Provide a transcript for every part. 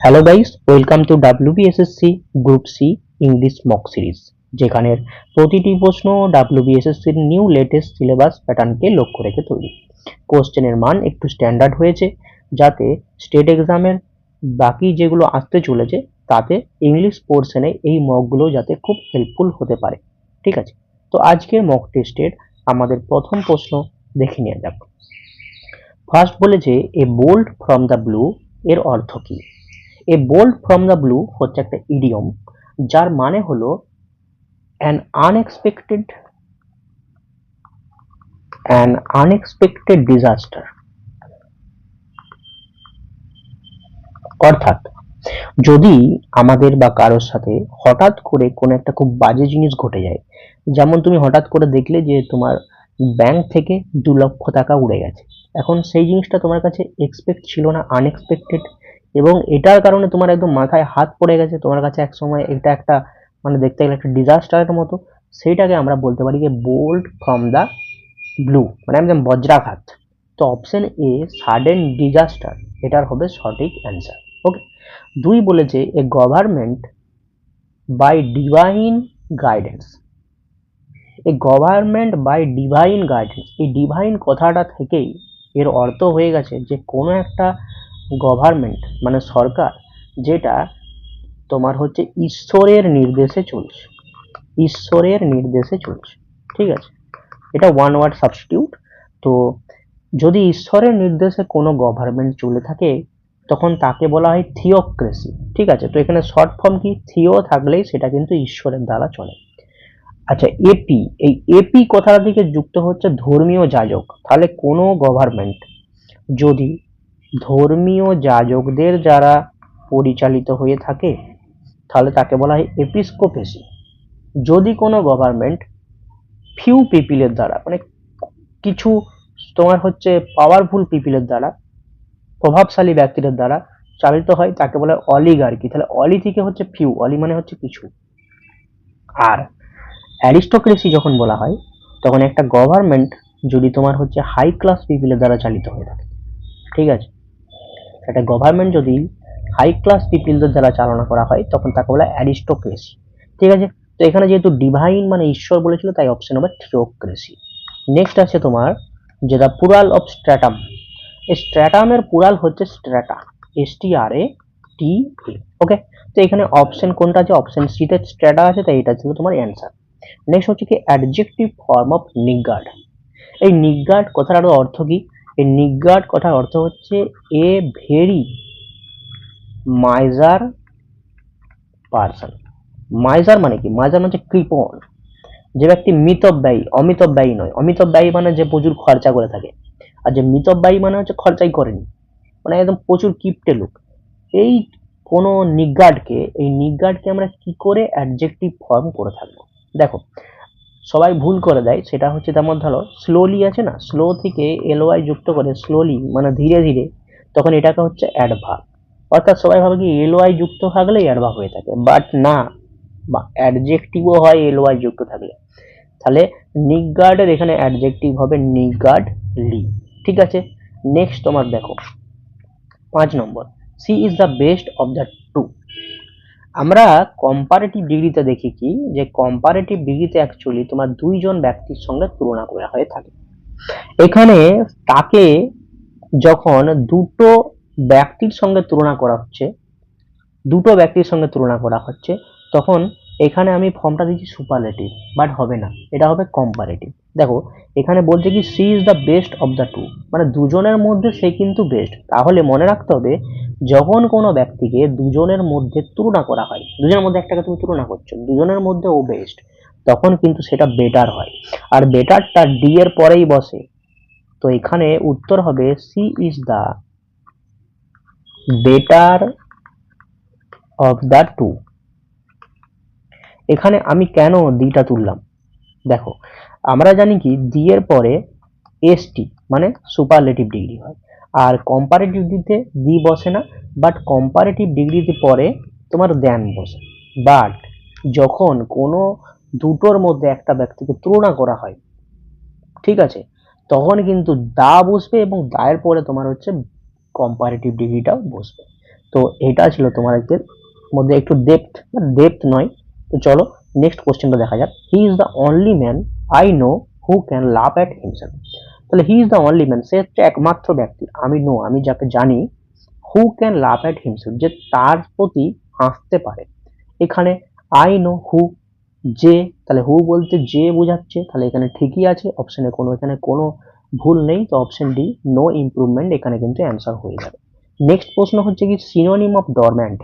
Hello guys, welcome to WBSSC group C English mock series, যেখানের প্রতিটি প্রশ্ন WBSSC new latest syllabus প্যাটার্নকে লক্ষ্য রেখে তৈরি। কোশ্চেনের মান একটু স্ট্যান্ডার্ড হয়েছে, যাতে স্টেট এক্সামের বাকি যেগুলো আসতে চলেছে তাতে ইংলিশ পোর্শনে এই মকগুলো যাতে খুব হেল্পফুল হতে পারে। ঠিক আছে, তো আজকের মক টেস্টের আমাদের প্রথম প্রশ্ন দেখে নেওয়া যাক। ফার্স্ট বলেছে a bolt from the blue এর অর্থ কি? A bolt from the blue হচ্ছে একটা ইডিয়ম, যার মানে হলো অ্যান আনএক্সপেক্টেড ডিজাস্টার। অর্থাৎ যদি আমাদের বা কারোর সাথে হঠাৎ করে কোনো একটা খুব বাজে জিনিস ঘটে যায়, যেমন তুমি হঠাৎ করে দেখলে যে তোমার ব্যাংক থেকে 2 লক্ষ টাকা উড়ে গেছে। এখন সেই জিনিসটা তোমার কাছে এক্সপেক্ট ছিল না, আনএক্সপেক্টেড, এবং এটার কারণে তোমার একদম মাথায় হাত পড়ে গেছে। তোমার কাছে এক সময় এটা একটা মানে দেখতে গেলে একটা ডিজাস্টারের মতো। সেইটাকে আমরা বলতে পারি যে বোল্ট ফ্রম দ্য ব্লু, মানে একদম বজ্রাঘাত। তো অপশন এ সাডেন ডিজাস্টার এটার হবে সঠিক অ্যান্সার। ওকে। 2 বলেছে a government by divine guidance. এই গভর্নমেন্ট বাই ডিভাইন গাইডেন্স, এই ডিভাইন কথাটা থেকেই এর অর্থ হয়ে গেছে যে কোনো একটা গভর্নমেন্ট মানে সরকার, যেটা তোমার হচ্ছে ঈশ্বরের নির্দেশে চলছে, ঈশ্বরের নির্দেশে চলছে। ঠিক আছে, এটা ওয়ান ওয়ার্ড সাবস্টিটিউট। তো যদি ঈশ্বরের নির্দেশে কোনো গভর্নমেন্ট চলে থাকে তখন তাকে বলা হয় থিওক্রেসি। ঠিক আছে, তো এখানে শর্ট ফর্ম কি, থিও থাকলেই সেটা কিন্তু ঈশ্বরের দ্বারা চলে। আচ্ছা, এপি, এই এপি কথাটা থেকে যুক্ত হচ্ছে ধর্মীয় যাজক। তাহলে কোনো গভর্নমেন্ট যদি ধর্মীয় যাজকদের যারা পরিচালিত হয়ে থাকে তাহলে তাকে বলা হয় এপিস্কোপেসি। যদি কোনো গভর্নমেন্ট ফিউ পিপিলের দ্বারা মানে কিছু তোমার হচ্ছে পাওয়ারফুল পিপিলের দ্বারা, প্রভাবশালী ব্যক্তিদের দ্বারা চালিত হয় তাকে বলে অলিগার্কি। তাহলে অলি থেকে হচ্ছে ফিউ, অলি মানে হচ্ছে কিছু। আর অ্যারিস্টোক্রেসি যখন বলা হয় তখন একটা গভর্নমেন্ট যদি তোমার হচ্ছে হাই ক্লাস পিপিলের দ্বারা চালিত হয়ে থাকে। ঠিক আছে, একটা গভর্নমেন্ট যদি হাই ক্লাস পিপিলদের দ্বারা চালনা করা হয় তখন তাকে বলা অ্যারিস্টোক্রেসি। ঠিক আছে, তো এখানে যেহেতু ডিভাইন মানে ঈশ্বর বলেছিল তাই অপশন হবে থিওক্রেসি। নেক্সট আছে তোমার যে দ্য প্লুরাল অফ স্ট্র্যাটাম। এই স্ট্র্যাটামের প্লুরাল হচ্ছে স্ট্র্যাটা, STRATA। ওকে, তো এখানে অপশন কোনটা আছে? অপশন সি তে স্ট্র্যাটা আছে, তাই এটা ছিল তোমার অ্যান্সার। নেক্সট হচ্ছে কি অ্যাডজেক্টিভ ফর্ম অফ নিগার্ড। এই নিগার্ড কথাটার অর্থ কি? এই নিগার্ড কথার অর্থ হচ্ছে a very miser person. Miser মানে কি? মাইজার মানে কৃপণ, যে ব্যক্তি মিতব্যয়ী, অমিতব্যয়ী নয়। অমিতব্যয়ী মানে যে প্রচুর খরচা করে থাকে, আর যে মিতব্যয়ী মানে হচ্ছে খরচাই করেনি, মানে একদম প্রচুর কিপটে লোক। এই কোনো নিগার্ডকে, এই নিগার্ডকে আমরা কি করে অ্যাডজেক্টিভ ফর্ম করে থাকবো? দেখো, সবাই ভুল করে দেয়, সেটা হচ্ছে তেমন ধরো স্লোলি আছে না, স্লো থেকে LY যুক্ত করে স্লোলি মানে ধীরে ধীরে, তখন এটাকে হচ্ছে অ্যাডভার্ব। অর্থাৎ সবাই ভাবে কি LY যুক্ত থাকলেই অ্যাডভার্ব হয়ে থাকে, বাট না, বা অ্যাডজেক্টিভও হয় LY যুক্ত থাকলে। তাহলে নিগার্ডের এখানে অ্যাডজেক্টিভ হবে নিগার্ডলি। ঠিক আছে, নেক্সট তোমার দেখো 5 নম্বর, she is the best of the two. আমরা কম্পারেটিভ ডিগ্রিতে দেখি কি, যে কম্পারেটিভ ডিগ্রিতে অ্যাকচুয়ালি তোমার দুইজন ব্যক্তির সঙ্গে তুলনা করা হয়ে থাকে। এখানে তাকে যখন দুটো ব্যক্তির সঙ্গে তুলনা করা হচ্ছে, দুটো ব্যক্তির সঙ্গে তুলনা করা হচ্ছে, তখন এখানে আমি ফর্মটা দিচ্ছি সুপারলেটিভ, বাট হবে না, এটা হবে কম্পারেটিভ। দেখো, এখানে বলছে কি C is the best of the two, মানে দুজনের মধ্যে সে কিন্তু বেস্ট। তাহলে মনে রাখতে হবে, যখন কোনো ব্যক্তিকে দুজনের মধ্যে তুলনা করা হয়, দুজনের মধ্যে একটাকে তুমি তুলনা করছো, দুজনের মধ্যে ও বেস্ট, তখন কিন্তু সেটা বেটার হয়। আর বেটারটা ডি এর পরেই বসে, তো এখানে উত্তর হবে C is the better of the two. এখানে আমি কেন ডিটা তুললাম? দেখো, আমরা জানি কি ডি এর পরে ST মানে সুপারলেটিভ ডিগ্রি হয়, আর কম্পারেটিভ ডিগ্রিতে ডি বসে না, বাট কম্পারেটিভ ডিগ্রিতে পরে তোমার দেন বসে। বাট যখন কোনো দুটোর মধ্যে একটা ব্যক্তিকে তুলনা করা হয়, ঠিক আছে, তখন কিন্তু দা বসবে এবং দায়ের পরে তোমার হচ্ছে কম্পারেটিভ ডিগ্রিটাও বসবে। তো এটা ছিল তোমাদের মধ্যে একটু ডেপথ নয়। তো চলো নেক্সট কোশ্চেনটা দেখা যাক। He is the only man I know who can laugh at himself. তাহলে he is the only man, সে হচ্ছে একমাত্র ব্যক্তি, আমি যাকে জানি, who can laugh at himself, যে তার প্রতি হাসতে পারে। এখানে আই নো হু, যে, তাহলে হু বলতে যে বোঝাচ্ছে, তাহলে এখানে ঠিকই আছে, এখানে কোনো ভুল নেই। তো অপশন ডি নো ইমপ্রুভমেন্ট এখানে কিন্তু অ্যান্সার হয়ে যাবে। নেক্সট প্রশ্ন হচ্ছে কি সিনোনিম অফ ডরম্যান্ট।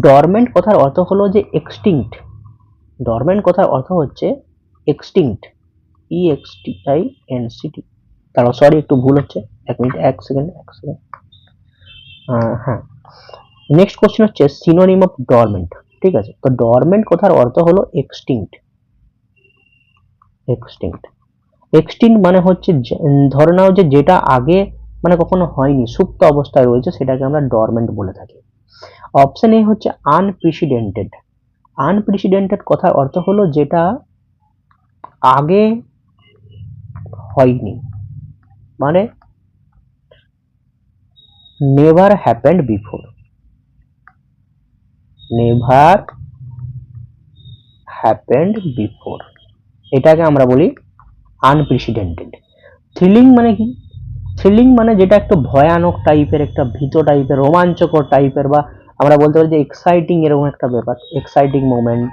ডরম্যান্ট কথার অর্থ হলো যে এক্সটিংক্ট। ডরম্যান্ট কথার অর্থ হচ্ছে এক্সটিংক্ট, EXTINCT। তারপর সরি একটু ভুল হচ্ছে, এক সেকেন্ড। হ্যাঁ, নেক্সট কোশ্চেন হচ্ছে সিনোনিম অফ ডরমেন্ট। ঠিক আছে, তো ডরমেন্ট কথার অর্থ হলো এক্সটিংক্ট। এক্সটিংক্ট মানে হচ্ছে ধরে নাও যে যেটা আগে মানে কখনো হয়নি, সুপ্ত অবস্থায় রয়েছে, সেটাকে আমরা ডরমেন্ট বলে থাকি। অপশন এ হচ্ছে আনপ্রেসিডেন্টেড। আনপ্রেসিডেন্টেড কথার অর্থ হলো যেটা আগে হয়নি, মানে never happened before. Never happened before, এটাকে আমরা বলি আনপ্রেসিডেন্টেড। থ্রিলিং মানে কি? থ্রিলিং মানে যেটা একটু ভয়ানক টাইপের, একটা ভীত টাইপের, রোমাঞ্চকর টাইপের, বা আমরা বলতে পারি যে এক্সাইটিং, এরকম একটা ব্যাপার, এক্সাইটিং মোমেন্ট।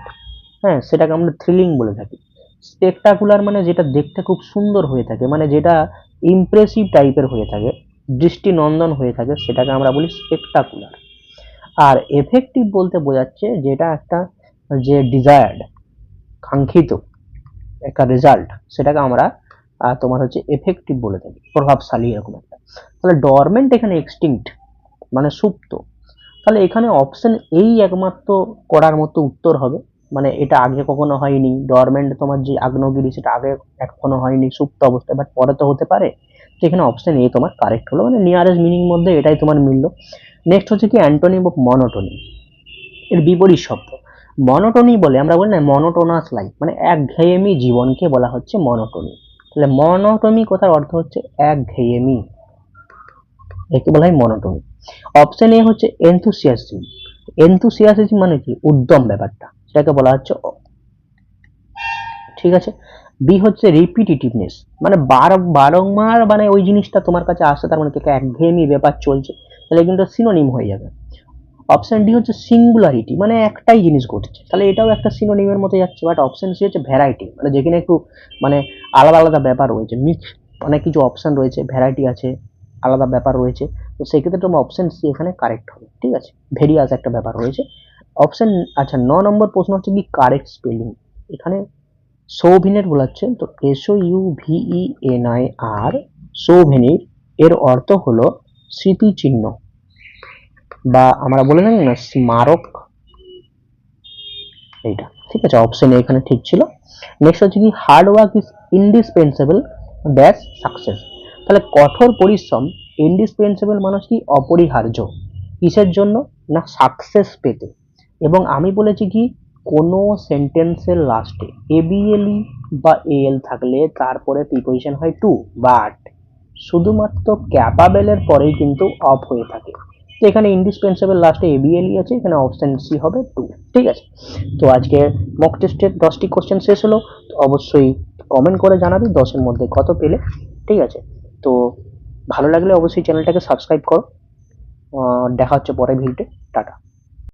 হ্যাঁ, সেটাকে আমরা থ্রিলিং বলে থাকি। স্পেকটাকুলার মানে যেটা দেখতে খুব সুন্দর হয়ে থাকে, মানে যেটা ইমপ্রেসিভ টাইপের হয়ে থাকে, দৃষ্টিনন্দন হয়ে থাকে, সেটাকে আমরা বলি স্পেকটাকুলার। আর এফেক্টিভ বলতে বোঝাচ্ছে যেটা একটা যে ডিজায়ার্ড, কাঙ্ক্ষিত একটা রেজাল্ট, সেটাকে আমরা তোমার হচ্ছে এফেক্টিভ বলে থাকি, প্রভাবশালী এরকম একটা। তাহলে ডরমেন্ট এখানে এক্সটিংক্ট মানে সুপ্ত। তাহলে এখানে অপশন এই একমাত্র করার মতো উত্তর হবে, মানে এটা আগে কখনো হয়নি। ডরমেন্ট তোমার যে আগ্নেয়গিরি, সেটা আগে এখনো হয়নি সুপ্ত অবস্থায়, বাট পরে তো হতে পারে। তো এখানে অপশন এ তোমার কারেক্ট হলো, মানে নিয়ারেস্ট মিনিং মধ্যে এটাই তোমার মিললো। নেক্সট হচ্ছে কি অ্যান্টোনিম অফ মনোটোনি, এর বিপরীত শব্দ। মনোটোনি বলে আমরা বলি না মনোটোনাস লাইফ, মানে একঘেয়েমি জীবনকে বলা হচ্ছে মনোটোনি। তাহলে মনোটোনি কথার অর্থ হচ্ছে একঘেয়েমি, একে বলা হয় মনোটোনি। অপশন এ হচ্ছে এনথুসিয়াসিজম। এনথুসিয়াসিজম মানে কি? উদ্যম ব্যাপারটা, সেটাকে বলা হচ্ছে ঠিক আছে। বি হচ্ছে রিপিটিটিভনেস, মানে বারংবার মানে ওই জিনিসটা তোমার কাছে আসছে, তার মানে কি একঘেয়েমি ব্যাপার চলছে, তাহলে কিন্তু সিনোনিম হয়ে যাবে। অপশন ডি হচ্ছে সিঙ্গুলারিটি, মানে একটাই জিনিস ঘটছে, তাহলে এটাও একটা সিনোনিমের মতো যাচ্ছে। বাট অপশন সি হচ্ছে ভ্যারাইটি, মানে যেখানে একটু মানে আলাদা আলাদা ব্যাপার রয়েছে, মিক্স অনেক কিছু অপশন রয়েছে, ভ্যারাইটি আছে, আলাদা ব্যাপার রয়েছে। তো সেক্ষেত্রে তোমার অপশন সি এখানে কারেক্ট হবে। ঠিক আছে, ভেরিয়াস একটা ব্যাপার রয়েছে। অপশন আচ্ছা 9 নম্বর প্রশ্ন হচ্ছে কি কারেক্ট স্পেলিং। এখানে সৌভিনের বলাচ্ছে, তো SOUVENIR, সৌভিনির এর অর্থ হলো স্মৃতিচিহ্ন, বা আমরা বলে থাকি না স্মারক, এইটা। ঠিক আছে, অপশন এ এখানে ঠিক ছিল। নেক্সট হচ্ছে কি hard work is indispensable dash success. তাহলে কঠোর পরিশ্রম ইন্ডিসপেন্সেবল মানে কি অপরিহার্য, কিসের জন্য? না সাকসেস পেতে। এবং আমি বলেছি কি কোনো সেন্টেন্সের লাস্টে ABLE বা AL থাকলে তারপরে প্রিপোজিশন হয় টু, বাট শুধুমাত্র ক্যাপাবেলের পরেই কিন্তু অফ হয়ে থাকে। তো এখানে ইন্ডিসপেন্সেবল লাস্টে ABLE আছে, এখানে অপশন সি হবে টু। ঠিক আছে, তো আজকে মক টেস্টের 10টি কোশ্চেন শেষ হলো। তো অবশ্যই কমেন্ট করে জানাবি 10-এর মধ্যে কত পেলে। ঠিক আছে, তো ভালো লাগলে অবশ্যই চ্যানেলটাকে সাবস্ক্রাইব করো। দেখা হচ্ছে পরের ভিডিওতে। টাটা।